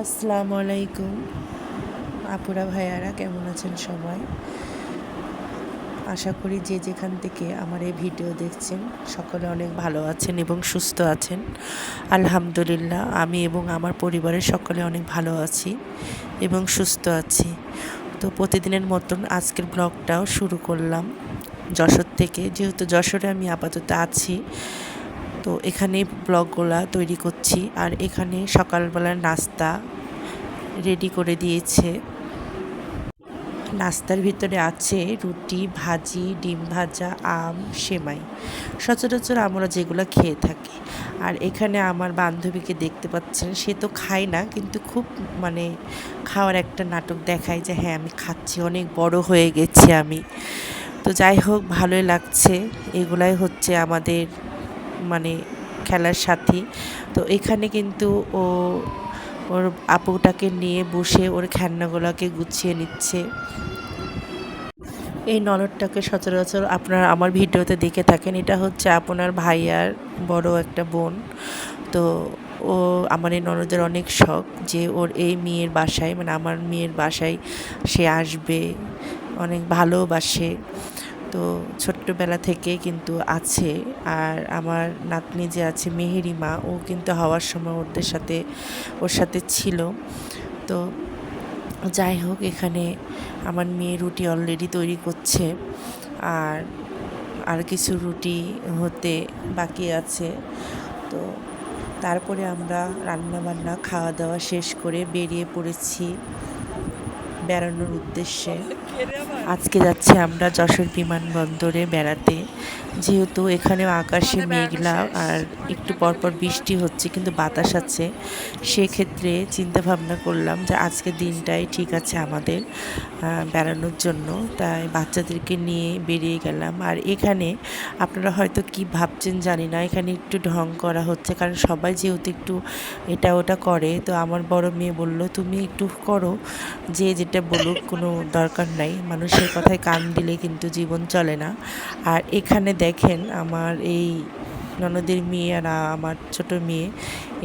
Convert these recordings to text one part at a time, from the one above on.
আসসালামু আলাইকুম আপুরা ভাইয়ারা, কেমন আছেন সবাই? আশা করি যে যেখান থেকে আমার এই ভিডিও দেখছেন সকলে অনেক ভালো আছেন এবং সুস্থ আছেন। আলহামদুলিল্লাহ, আমি এবং আমার পরিবারের সকলে অনেক ভালো আছি এবং সুস্থ আছি। তো প্রতিদিনের মতন আজকের ব্লগটাও শুরু করলাম যশোর থেকে, যেহেতু যশোরে আমি আপাতত আছি। তো এখানে ব্লগগুলা তৈরি করছি। আর এখানে সকালবেলার নাস্তা রেডি করে দিয়েছে। নাস্তার ভিতরে আছে রুটি, ভাজি, ডিম ভাজা, আম, সেমাই, সচরাচর আমরা যেগুলো খেয়ে থাকি। আর এখানে আমার বান্ধবীকে দেখতে পাচ্ছেন, সে তো খায় না, কিন্তু খুব মানে খাওয়ার একটা নাটক দেখায় যে হ্যাঁ আমি খাচ্ছি, অনেক বড় হয়ে গেছি আমি। তো যাই হোক, ভালোই লাগছে। এগুলাই হচ্ছে আমাদের মানে খেলার সাথী। তো এখানে কিন্তু ও ওর আপুটাকে নিয়ে বসে ওর খেলনাগুলোকে গুছিয়ে নিচ্ছে। এই ননদটাকে সচরাচর আপনারা আমার ভিডিওতে দেখে থাকেন। এটা হচ্ছে আপনার ভাইয়ার বড় একটা বোন। তো ও আমার এই ননদের অনেক শখ যে ওর এই মেয়ের বাসায়, মানে আমার মেয়ের বাসায় সে আসবে, অনেক ভালোবাসে। তো ছোট্টবেলা থেকে কিন্তু আছে। আর আমার নাতনি যে আছে মেহেরিমা, ও কিন্তু হওয়ার সময় ওর সাথে ছিল। তো যাই হোক, এখানে আমার মেয়ে রুটি অলরেডি তৈরি করছে। আর আর কিছু রুটি হতে বাকি আছে। তো তারপরে আমরা রান্নাবান্না খাওয়া দাওয়া শেষ করে বেরিয়ে পড়েছি বেড়ানোর উদ্দেশ্যে। আজকে যাচ্ছি আমরা যশোর বিমানবন্দরে বেড়াতে। যেহেতু এখানেও আকাশে মেঘলা আর একটু পরপর বৃষ্টি হচ্ছে, কিন্তু বাতাস আছে। সেক্ষেত্রে চিন্তা ভাবনা করলাম যে আজকের দিনটাই ঠিক আছে আমাদের বেড়ানোর জন্য। তাই বাচ্চাদেরকে নিয়ে বেরিয়ে গেলাম। আর এখানে আপনারা হয়তো কি ভাবছেন জানি না, এখানে একটু ঢং করা হচ্ছে, কারণ সবাই যেহেতু একটু এটা ওটা করে। তো আমার বড় মেয়ে বলল, তুমি একটু করো, যে যেটা বলুক কোনো দরকার নাই, মানুষের কথায় কান দিলে কিন্তু জীবন চলে না। আর এখানে দেখেন আমার এই ননদের মেয়ে আর আমার ছোট মেয়ে,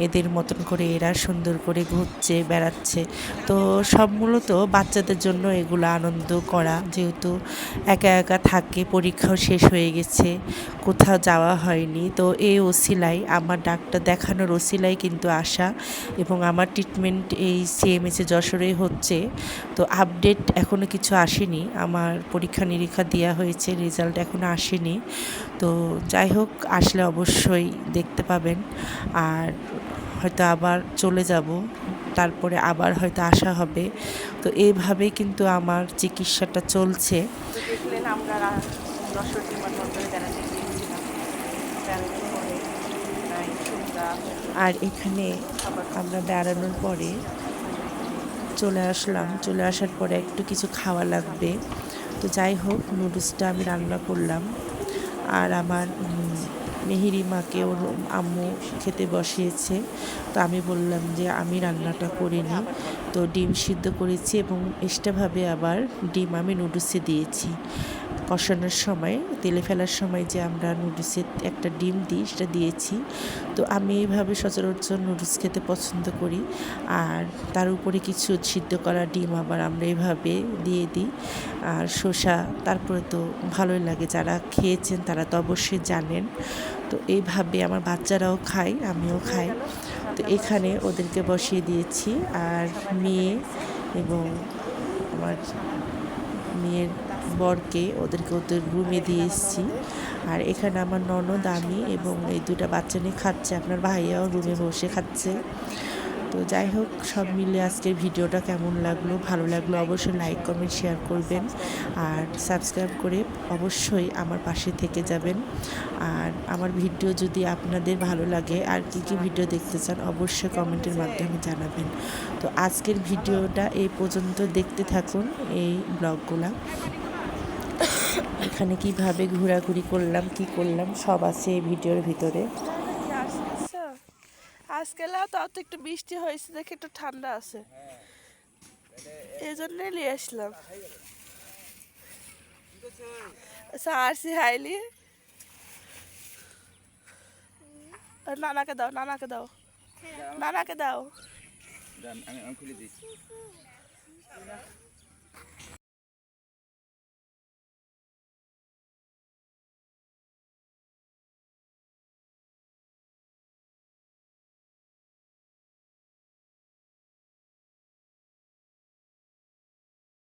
এদের মতন করে এরা সুন্দর করে ঘুরছে, বেড়াচ্ছে। তো সব মূলত বাচ্চাদের জন্য এগুলো আনন্দ করা, যেহেতু একা একা থাকে, পরীক্ষাও শেষ হয়ে গেছে, কোথাও যাওয়া হয়নি। তো এই ওসিলাই, আমার ডাক্তার দেখানোর ওসিলাই কিন্তু আসা। এবং আমার ট্রিটমেন্ট এই সিএমএসে যশোরে হচ্ছে। তো আপডেট এখনও কিছু আসেনি, আমার পরীক্ষা নিরীক্ষা দেওয়া হয়েছে, রেজাল্ট এখনও আসেনি। তো যাই হোক, আসলে অবশ্যই দেখতে পাবেন। আর হয়তো আবার চলে যাব, তারপরে আবার হয়তো আসা হবে। তো এইভাবেই কিন্তু আমার চিকিৎসাটা চলছে। তো দেখলেন আমরা যশোর বিমানবন্দরে বেড়াতে গিয়েছিলাম। বেড়ানোর পরে আর এখানে আমরা বেড়ানোর পরে চলে আসলাম। চলে আসার পরে একটু কিছু খাওয়া লাগবে। তো যাই হোক, নুডলসটা আমি রান্না করলাম। আর আমার মেহেরিমাকে ওর আম্মু খেতে বসিয়েছে। তো আমি বললাম যে আমি রান্নাটা করে নিই। তো ডিম সিদ্ধ করেছি এবং এক্সট্রাভাবে আবার ডিম আমি নুডলসে দিয়েছি। কষানোর সময়, তেলে ফেলার সময় যে আমরা নুডলসে একটা ডিম দিই, সেটা দিয়েছি। তো আমি এইভাবে সচরাচর নুডলস খেতে পছন্দ করি। আর তার উপরে কিছু সিদ্ধ করা ডিম আবার আমরা এইভাবে দিয়ে দিই, আর শসা। তারপরে তো ভালোই লাগে, যারা খেয়েছেন তারা তো অবশ্যই জানেন। তো এইভাবে আমার বাচ্চারাও খায়, আমিও খাই। তো এখানে ওদেরকে বসিয়ে দিয়েছি। আর মেয়ে এবং আমার মেয়ের বরকে ওদের রুমে দিয়ে এসেছি। আর এখানে আমার ননদ, আমি এবং এই দুটা বাচ্চা নিয়ে খাচ্ছে। আপনার ভাইয়াও রুমে বসে খাচ্ছে। তো যাই হোক, সব মিলে আজকের ভিডিওটা কেমন লাগলো, ভালো লাগলো অবশ্যই লাইক কমেন্ট শেয়ার করবেন। আর সাবস্ক্রাইব করে অবশ্যই আমার পাশে থেকে যাবেন। আর আমার ভিডিও যদি আপনাদের ভালো লাগে, আর কী কী ভিডিও দেখতে চান, অবশ্যই কমেন্টের মাধ্যমে জানাবেন। তো আজকের ভিডিওটা এই পর্যন্ত, দেখতে থাকুন এই ব্লগগুলা। এখানে কিভাবে ঘোরাঘুরি করলাম, কি করলাম, সব আছে এই ভিডিওর ভিতরে। আজকে তাও তো একটু বৃষ্টি হয়েছে দেখে একটু ঠান্ডা আছে, এই জন্য নিয়ে আসলাম। আসি হাইলি, নানাকে দাও, নানাকে দাও, নানাকে দাও। দাঁড়ান, আমি খুলে দিই।